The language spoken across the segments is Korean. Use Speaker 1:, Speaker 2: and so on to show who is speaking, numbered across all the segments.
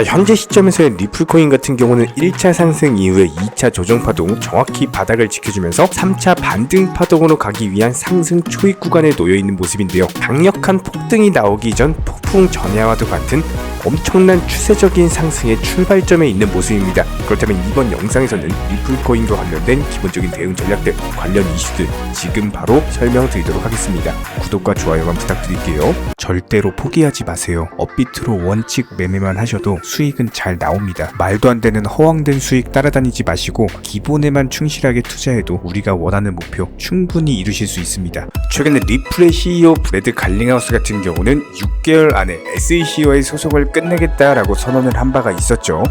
Speaker 1: 현재 시점에서의 리플코인 같은 경우는 1차 상승 이후에 2차 조정 파동, 정확히 바닥을 지켜주면서 3차 반등 파동으로 가기 위한 상승 초입 구간에 놓여있는 모습인데요. 강력한 폭등이 나오기 전 폭풍 전야와도 같은 엄청난 추세적인 상승의 출발점에 있는 모습입니다. 그렇다면 이번 영상에서는 리플코인과 관련된 기본적인 대응 전략들, 관련 이슈들 지금 바로 설명드리도록 하겠습니다. 구독과 좋아요만 부탁드릴게요. 절대로 포기하지 마세요. 업비트로 원칙 매매만 하셔도 수익은 잘 나옵니다. 말도 안 되는 허황된 수익 따라다니지 마시고 기본에만 충실하게 투자해도 우리가 원하는 목표 충분히 이루실 수 있습니다. 최근에 리플의 CEO 브래드 갈링하우스 같은 경우는 6개월 안에 SEC와의 소송을 끝내겠다라고 선언을 한 바가 있었죠.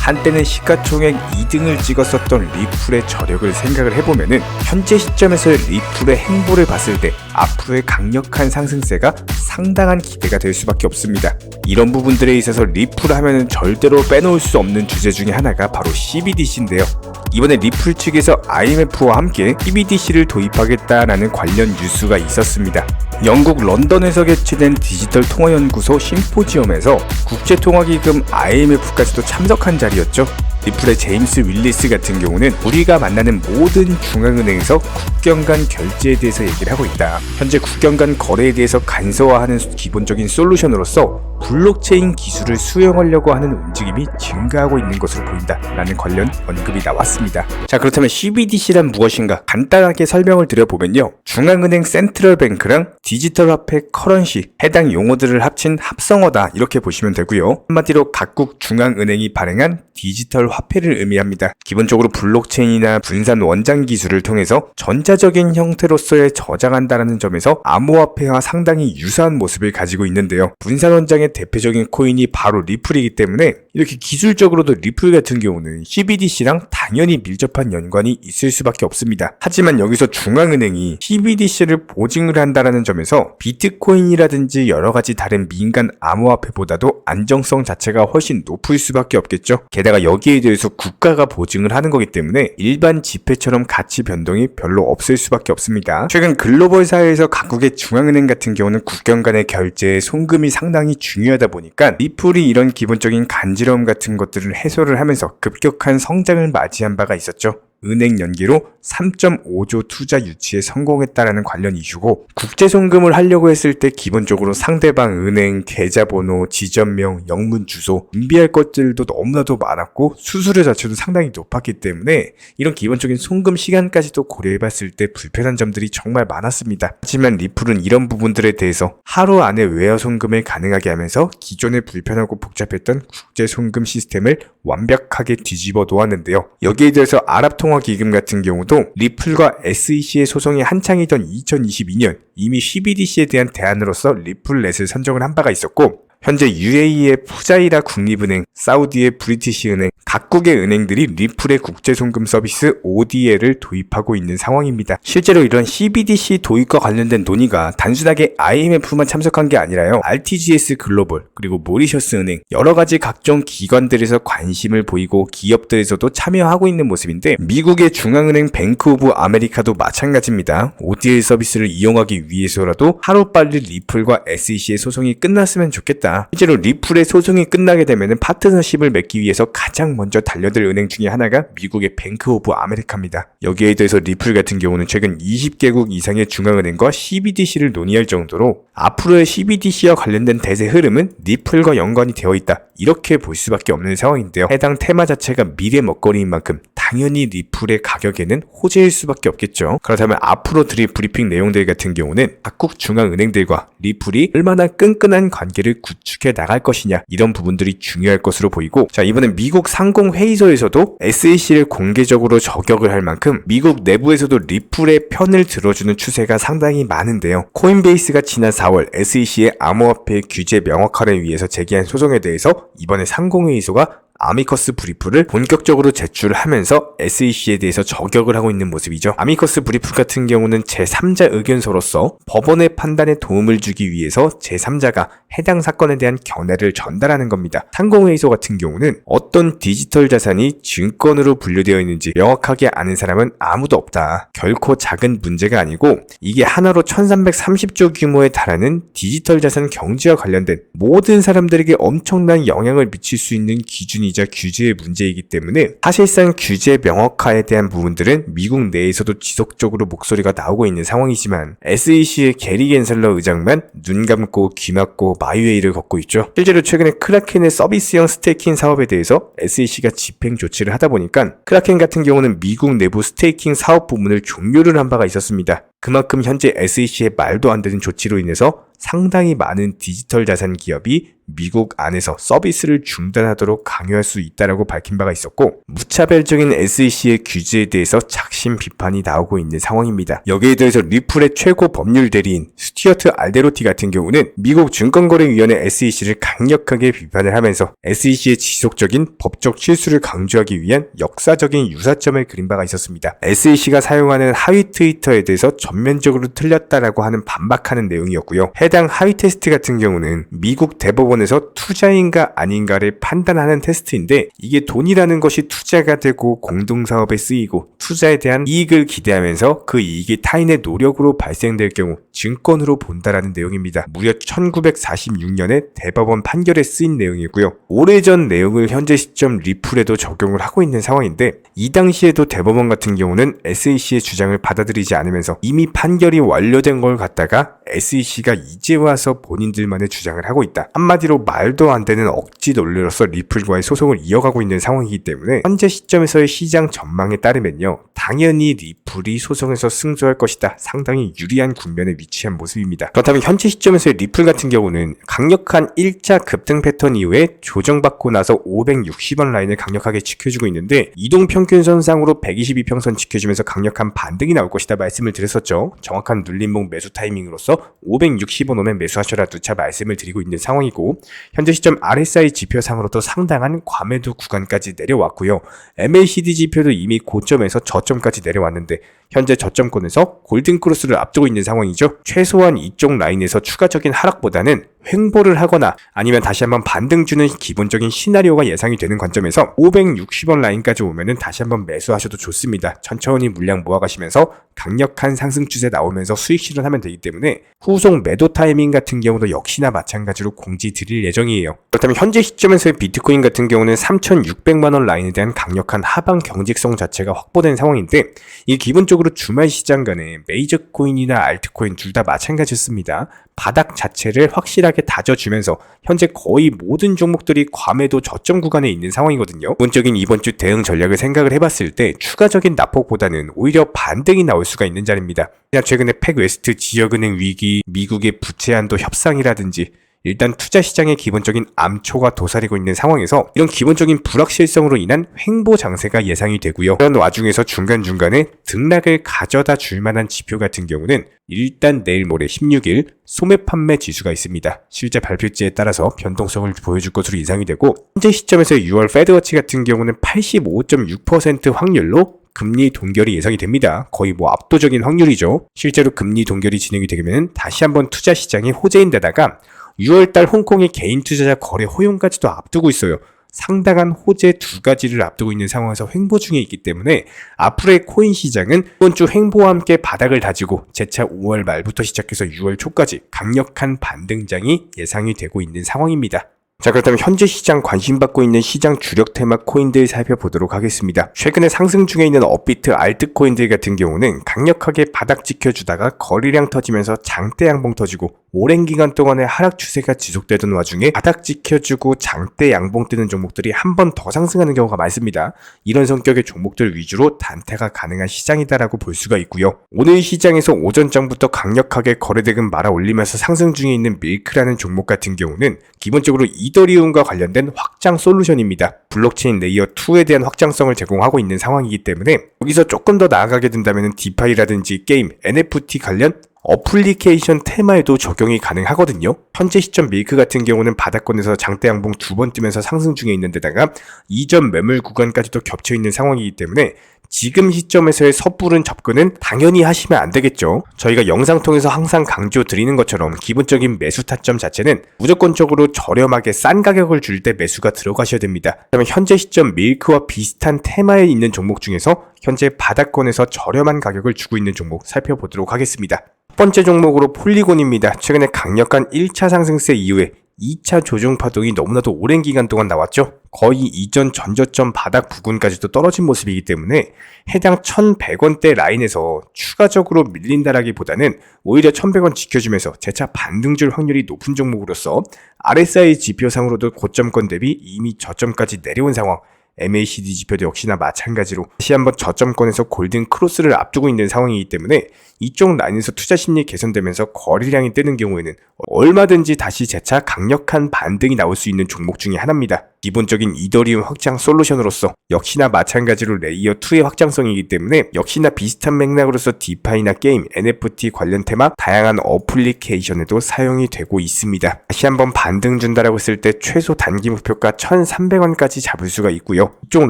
Speaker 1: 한때는 시가총액 2등을 찍었었던 리플의 저력을 생각을 해보면은 현재 시점에서의 리플의 행보를 봤을 때 앞으로의 강력한 상승세가 상당한 기대가 될 수밖에 없습니다. 이런 부분들에 있어서 리플 하면은 절대로 빼놓을 수 없는 주제 중에 하나가 바로 CBDC인데요. 이번에 리플 측에서 IMF와 함께 CBDC를 도입하겠다라는 관련 뉴스가 있었습니다. 영국 런던에서 개최된 디지털 통화연구소 심포지엄에서 국제통화기금 IMF까지도 참석한 자리였죠. 리플의 제임스 윌리스 같은 경우는 우리가 만나는 모든 중앙은행에서 국경 간 결제에 대해서 얘기를 하고 있다. 현재 국경 간 거래에 대해서 간소화하는 기본적인 솔루션으로서 블록체인 기술을 수용하려고 하는 움직임이 증가하고 있는 것으로 보인다 라는 관련 언급이 나왔습니다. 자, 그렇다면 CBDC란 무엇인가 간단하게 설명을 드려보면요, 중앙은행 센트럴뱅크랑 디지털 화폐 커런시, 해당 용어들을 합친 합성어다 이렇게 보시면 되고요. 한마디로 각국 중앙은행이 발행한 디지털 화폐를 의미합니다. 기본적으로 블록체인이나 분산 원장 기술을 통해서 전자적인 형태로서의 저장한다는 점에서 암호화폐와 상당히 유사한 모습을 가지고 있는데요. 분산 원장의 대표적인 코인이 바로 리플이기 때문에 이렇게 기술적으로도 리플 같은 경우는 CBDC랑 당연히 밀접한 연관이 있을 수밖에 없습니다. 하지만 여기서 중앙은행이 CBDC를 보증을 한다는 점에서 비트코인이라든지 여러가지 다른 민간 암호화폐보다도 안정성 자체가 훨씬 높을 수밖에 없겠죠. 게다가 여기에 대해서 국가가 보증을 하는 거기 때문에 일반 지폐처럼 가치 변동이 별로 없을 수밖에 없습니다. 최근 글로벌 사회에서 각국의 중앙은행 같은 경우는 국경 간의 결제에 송금이 상당히 중요하다 보니까 리플이 이런 기본적인 간지러움 같은 것들을 해소를 하면서 급격한 성장을 맞이한 바가 있었죠. 은행 연계로 3.5조 투자 유치에 성공했다라는 관련 이슈고, 국제 송금을 하려고 했을 때 기본적으로 상대방 은행, 계좌번호, 지점명, 영문 주소 준비할 것들도 너무나도 많았고 수수료 자체도 상당히 높았기 때문에 이런 기본적인 송금 시간까지도 고려해봤을 때 불편한 점들이 정말 많았습니다. 하지만 리플은 이런 부분들에 대해서 하루 안에 외화 송금을 가능하게 하면서 기존의 불편하고 복잡했던 국제 송금 시스템을 완벽하게 뒤집어 놓았는데요. 여기에 대해서 아랍통화기금 같은 경우도 리플과 SEC의 소송이 한창이던 2022년 이미 CBDC에 대한 대안으로서 리플넷을 선정을 한 바가 있었고, 현재 UAE의 푸자이라 국립은행, 사우디의 브리티시 은행, 각국의 은행들이 리플의 국제송금 서비스 ODA를 도입하고 있는 상황입니다. 실제로 이런 CBDC 도입과 관련된 논의가 단순하게 IMF만 참석한 게 아니라요, RTGS 글로벌, 그리고 모리셔스 은행, 여러가지 각종 기관들에서 관심을 보이고 기업들에서도 참여하고 있는 모습인데, 미국의 중앙은행 뱅크 오브 아메리카도 마찬가지입니다. ODA 서비스를 이용하기 위해서라도 하루빨리 리플과 SEC의 소송이 끝났으면 좋겠다. 실제로 리플의 소송이 끝나게 되면 파트너십을 맺기 위해서 가장 먼저 달려들 은행 중에 하나가 미국의 뱅크 오브 아메리카입니다. 여기에 대해서 리플 같은 경우는 최근 20개국 이상의 중앙은행과 CBDC를 논의할 정도로 앞으로의 CBDC와 관련된 대세 흐름은 리플과 연관이 되어 있다, 이렇게 볼 수밖에 없는 상황인데요. 해당 테마 자체가 미래 먹거리인 만큼 당연히 리플의 가격에는 호재일 수밖에 없겠죠. 그렇다면 앞으로 드릴 브리핑 내용들 같은 경우는 각국 중앙은행들과 리플이 얼마나 끈끈한 관계를 구축해 나갈 것이냐, 이런 부분들이 중요할 것으로 보이고, 자, 이번엔 미국 상공회의소에서도 SEC를 공개적으로 저격을 할 만큼 미국 내부에서도 리플의 편을 들어주는 추세가 상당히 많은데요. 코인베이스가 지난 4월 SEC의 암호화폐 규제 명확화를 위해서 제기한 소송에 대해서 이번에 상공회의소가 아미커스 브리프를 본격적으로 제출하면서 SEC에 대해서 저격을 하고 있는 모습이죠. 아미커스 브리프 같은 경우는 제3자 의견서로서 법원의 판단에 도움을 주기 위해서 제3자가 해당 사건에 대한 견해를 전달하는 겁니다. 상공회의소 같은 경우는 어떤 디지털 자산이 증권으로 분류되어 있는지 명확하게 아는 사람은 아무도 없다. 결코 작은 문제가 아니고 이게 하나로 1330조 규모에 달하는 디지털 자산 경제와 관련된 모든 사람들에게 엄청난 영향을 미칠 수 있는 기준이자 규제의 문제이기 때문에 사실상 규제 명확화에 대한 부분들은 미국 내에서도 지속적으로 목소리가 나오고 있는 상황이지만 SEC의 게리 겐슬러 의장만 눈 감고 귀 막고 마이웨이를 걷고 있죠. 실제로 최근에 크라켄의 서비스형 스테이킹 사업에 대해서 SEC가 집행 조치를 하다 보니까 크라켄 같은 경우는 미국 내부 스테이킹 사업 부문을 종료를 한 바가 있었습니다. 그만큼 현재 SEC의 말도 안 되는 조치로 인해서 상당히 많은 디지털 자산 기업이 미국 안에서 서비스를 중단하도록 강요할 수 있다라고 밝힌 바가 있었고 무차별적인 SEC의 규제에 대해서 작심 비판이 나오고 있는 상황입니다. 여기에 대해서 리플의 최고 법률 대리인 스튜어트 알데로티 같은 경우는 미국 증권거래위원회 SEC를 강력하게 비판을 하면서 SEC의 지속적인 법적 실수를 강조하기 위한 역사적인 유사점을 그린 바가 있었습니다. SEC가 사용하는 하위 트위터에 대해서 전면적으로 틀렸다라고 하는 반박하는 내용이었고요. 해당 하위 테스트 같은 경우는 미국 대법원에서 투자인가 아닌가를 판단하는 테스트인데 이게 돈이라는 것이 투자가 되고 공동사업에 쓰이고 투자에 대한 이익을 기대하면서 그 이익이 타인의 노력으로 발생될 경우 증권으로 본다라는 내용입니다. 무려 1946년에 대법원 판결에 쓰인 내용이고요. 오래전 내용을 현재 시점 리플에도 적용을 하고 있는 상황인데 이 당시에도 대법원 같은 경우는 SEC의 주장을 받아들이지 않으면서 이미 판결이 완료된 걸 갖다가 SEC가 이제 와서 본인들만의 주장을 하고 있다. 한마디로 말도 안 되는 억지 논리로서 리플과의 소송을 이어가고 있는 상황이기 때문에 현재 시점에서의 시장 전망에 따르면요. 당연히 리플이 소송에서 승소할 것이다. 상당히 유리한 국면에 위치한 모습입니다. 그렇다면 현재 시점에서의 리플 같은 경우는 강력한 1차 급등 패턴 이후에 조정받고 나서 560원 라인을 강력하게 지켜주고 있는데 이동평균선상으로 122평선 지켜주면서 강력한 반등이 나올 것이다 말씀을 드렸었죠. 정확한 눌림목 매수 타이밍으로서 560원 오면 매수하셔라 누차 말씀을 드리고 있는 상황이고 현재 시점 RSI 지표상으로도 상당한 과매도 구간까지 내려왔고요. MACD 지표도 이미 고점에서 저점까지 내려왔는데 현재 저점권에서 골든크로스를 앞두고 있는 상황이죠. 최소한 이쪽 라인에서 추가적인 하락보다는 횡보를 하거나 아니면 다시 한번 반등 주는 기본적인 시나리오가 예상이 되는 관점에서 560원 라인까지 오면은 다시 한번 매수하셔도 좋습니다. 천천히 물량 모아가시면서 강력한 상승 추세 나오면서 수익 실현하면 되기 때문에 후속 매도 타이밍 같은 경우도 역시나 마찬가지로 공지 드릴 예정이에요. 그렇다면 현재 시점에서의 비트코인 같은 경우는 3,600만원 라인에 대한 강력한 하방 경직성 자체가 확보된 상황인데 이게 기본적으로 주말 시장 간에 메이저 코인이나 알트코인 둘 다 마찬가지였습니다. 바닥 자체를 확실하게 다져주면서 현재 거의 모든 종목들이 과매도 저점 구간에 있는 상황이거든요. 기본적인 이번 주 대응 전략을 생각을 해봤을 때 추가적인 낙폭보다는 오히려 반등이 나올 수가 있는 자리입니다. 최근에 팩웨스트 지역은행 위기, 미국의 부채 한도 협상이라든지 일단 투자 시장의 기본적인 암초가 도사리고 있는 상황에서 이런 기본적인 불확실성으로 인한 횡보 장세가 예상이 되고요. 그런 와중에서 중간중간에 등락을 가져다 줄 만한 지표 같은 경우는 일단 내일 모레 16일 소매 판매 지수가 있습니다. 실제 발표지에 따라서 변동성을 보여줄 것으로 예상이 되고 현재 시점에서 6월 페드워치 같은 경우는 85.6% 확률로 금리 동결이 예상이 됩니다. 거의 압도적인 확률이죠. 실제로 금리 동결이 진행이 되면 다시 한번 투자 시장이 호재인데다가 6월달 홍콩의 개인 투자자 거래 허용까지도 앞두고 있어요. 상당한 호재 두 가지를 앞두고 있는 상황에서 횡보 중에 있기 때문에 앞으로의 코인 시장은 이번 주 횡보와 함께 바닥을 다지고 재차 5월 말부터 시작해서 6월 초까지 강력한 반등장이 예상이 되고 있는 상황입니다. 자, 그렇다면 현재 시장 관심받고 있는 시장 주력 테마 코인들 살펴보도록 하겠습니다. 최근에 상승 중에 있는 업비트 알트코인들 같은 경우는 강력하게 바닥 지켜주다가 거래량 터지면서 장대 양봉 터지고 오랜 기간 동안의 하락 추세가 지속되던 와중에 바닥 지켜주고 장대 양봉 뜨는 종목들이 한 번 더 상승하는 경우가 많습니다. 이런 성격의 종목들 위주로 단타가 가능한 시장이다라고 볼 수가 있고요. 오늘 시장에서 오전장부터 강력하게 거래대금 말아 올리면서 상승 중에 있는 밀크라는 종목 같은 경우는 기본적으로 이더리움과 관련된 확장 솔루션입니다. 블록체인 레이어 2에 대한 확장성을 제공하고 있는 상황이기 때문에 여기서 조금 더 나아가게 된다면 디파이라든지 게임, NFT 관련 어플리케이션 테마에도 적용이 가능하거든요. 현재 시점 밀크 같은 경우는 바닥권에서 장대 양봉 2번 뜨면서 상승 중에 있는 데다가 이전 매물 구간까지도 겹쳐 있는 상황이기 때문에 지금 시점에서의 섣부른 접근은 당연히 하시면 안 되겠죠. 저희가 영상 통해서 항상 강조 드리는 것처럼 기본적인 매수 타점 자체는 무조건적으로 저렴하게 싼 가격을 줄 때 매수가 들어가셔야 됩니다. 그러면 현재 시점 밀크와 비슷한 테마에 있는 종목 중에서 현재 바닥권에서 저렴한 가격을 주고 있는 종목 살펴보도록 하겠습니다. 첫 번째 종목으로 폴리곤입니다. 최근에 강력한 1차 상승세 이후에 2차 조정 파동이 너무나도 오랜 기간 동안 나왔죠. 거의 이전 전저점 바닥 부근까지도 떨어진 모습이기 때문에 해당 1100원대 라인에서 추가적으로 밀린다라기보다는 오히려 1100원 지켜주면서 재차 반등줄 확률이 높은 종목으로서 RSI 지표상으로도 고점권 대비 이미 저점까지 내려온 상황, MACD 지표도 역시나 마찬가지로 다시 한번 저점권에서 골든 크로스를 앞두고 있는 상황이기 때문에 이쪽 라인에서 투자 심리 개선되면서 거래량이 뜨는 경우에는 얼마든지 다시 재차 강력한 반등이 나올 수 있는 종목 중에 하나입니다. 기본적인 이더리움 확장 솔루션으로서 역시나 마찬가지로 레이어 2의 확장성이기 때문에 역시나 비슷한 맥락으로서 디파이나 게임, NFT 관련 테마 다양한 어플리케이션에도 사용이 되고 있습니다. 다시 한번 반등 준다라고 했을 때 최소 단기 목표가 1,300원까지 잡을 수가 있고요. 이쪽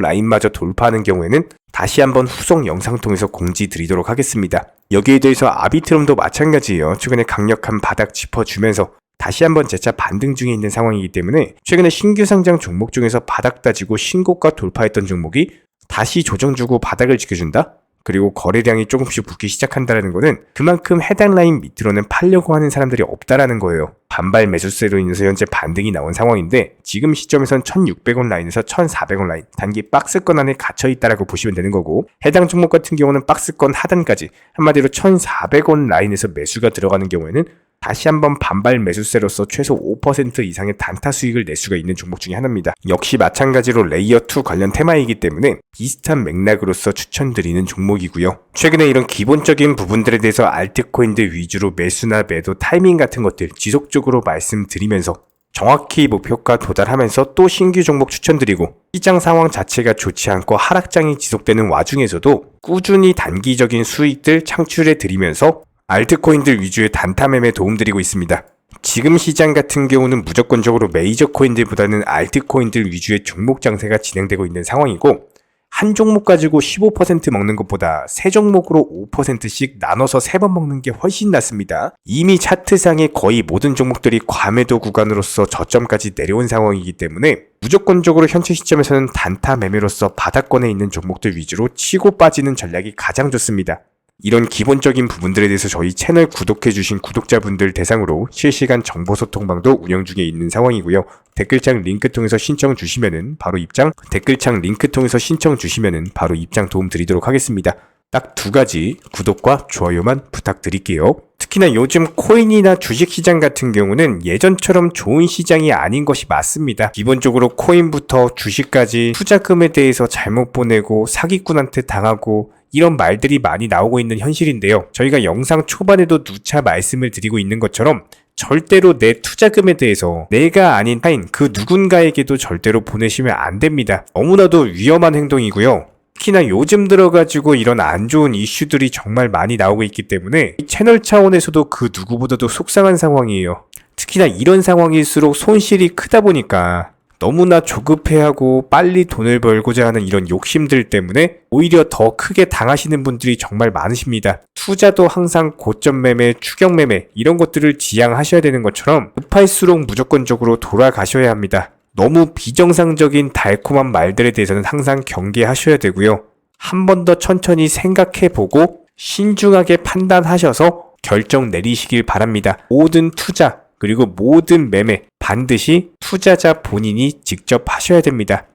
Speaker 1: 라인마저 돌파하는 경우에는 다시 한번 후속 영상 통해서 공지 드리도록 하겠습니다. 여기에 대해서 아비트럼도 마찬가지예요. 최근에 강력한 바닥 짚어주면서 다시 한번 재차 반등 중에 있는 상황이기 때문에 최근에 신규 상장 종목 중에서 바닥 따지고 신고가 돌파했던 종목이 다시 조정 주고 바닥을 지켜준다? 그리고 거래량이 조금씩 붙기 시작한다는 것은 그만큼 해당 라인 밑으로는 팔려고 하는 사람들이 없다라는 거예요. 반발 매수세로 인해서 현재 반등이 나온 상황인데 지금 시점에선 1600원 라인에서 1400원 라인 단기 박스권 안에 갇혀있다라고 보시면 되는 거고 해당 종목 같은 경우는 박스권 하단까지 한마디로 1400원 라인에서 매수가 들어가는 경우에는 다시 한번 반발 매수세로서 최소 5% 이상의 단타 수익을 낼 수가 있는 종목 중에 하나입니다. 역시 마찬가지로 레이어2 관련 테마이기 때문에 비슷한 맥락으로서 추천드리는 종목이고요. 최근에 이런 기본적인 부분들에 대해서 알트코인들 위주로 매수나 매도 타이밍 같은 것들 지속적으로 말씀드리면서 정확히 목표가 도달하면서 또 신규 종목 추천드리고 시장 상황 자체가 좋지 않고 하락장이 지속되는 와중에서도 꾸준히 단기적인 수익들 창출해 드리면서 알트코인들 위주의 단타 매매에 도움드리고 있습니다. 지금 시장 같은 경우는 무조건적으로 메이저 코인들보다는 알트코인들 위주의 종목 장세가 진행되고 있는 상황이고 한 종목 가지고 15% 먹는 것보다 세 종목으로 5%씩 나눠서 3번 먹는 게 훨씬 낫습니다. 이미 차트상의 거의 모든 종목들이 과매도 구간으로서 저점까지 내려온 상황이기 때문에 무조건적으로 현재 시점에서는 단타 매매로서 바닥권에 있는 종목들 위주로 치고 빠지는 전략이 가장 좋습니다. 이런 기본적인 부분들에 대해서 저희 채널 구독해주신 구독자분들 대상으로 실시간 정보소통방도 운영 중에 있는 상황이고요. 댓글창 링크 통해서 신청 주시면은 바로 입장, 댓글창 링크 통해서 신청 주시면은 바로 입장 도움 드리도록 하겠습니다. 딱 2가지 구독과 좋아요만 부탁드릴게요. 특히나 요즘 코인이나 주식시장 같은 경우는 예전처럼 좋은 시장이 아닌 것이 맞습니다. 기본적으로 코인부터 주식까지 투자금에 대해서 잘못 보내고 사기꾼한테 당하고 이런 말들이 많이 나오고 있는 현실인데요. 저희가 영상 초반에도 누차 말씀을 드리고 있는 것처럼 절대로 내 투자금에 대해서 내가 아닌 타인 그 누군가에게도 절대로 보내시면 안 됩니다. 너무나도 위험한 행동이고요. 특히나 요즘 들어가지고 이런 안 좋은 이슈들이 정말 많이 나오고 있기 때문에 채널 차원에서도 그 누구보다도 속상한 상황이에요. 특히나 이런 상황일수록 손실이 크다 보니까 너무나 조급해하고 빨리 돈을 벌고자 하는 이런 욕심들 때문에 오히려 더 크게 당하시는 분들이 정말 많으십니다. 투자도 항상 고점 매매, 추격 매매 이런 것들을 지양하셔야 되는 것처럼 급할수록 무조건적으로 돌아가셔야 합니다. 너무 비정상적인 달콤한 말들에 대해서는 항상 경계하셔야 되고요. 한 번 더 천천히 생각해보고 신중하게 판단하셔서 결정 내리시길 바랍니다. 모든 투자 그리고 모든 매매 반드시 투자자 본인이 직접 하셔야 됩니다.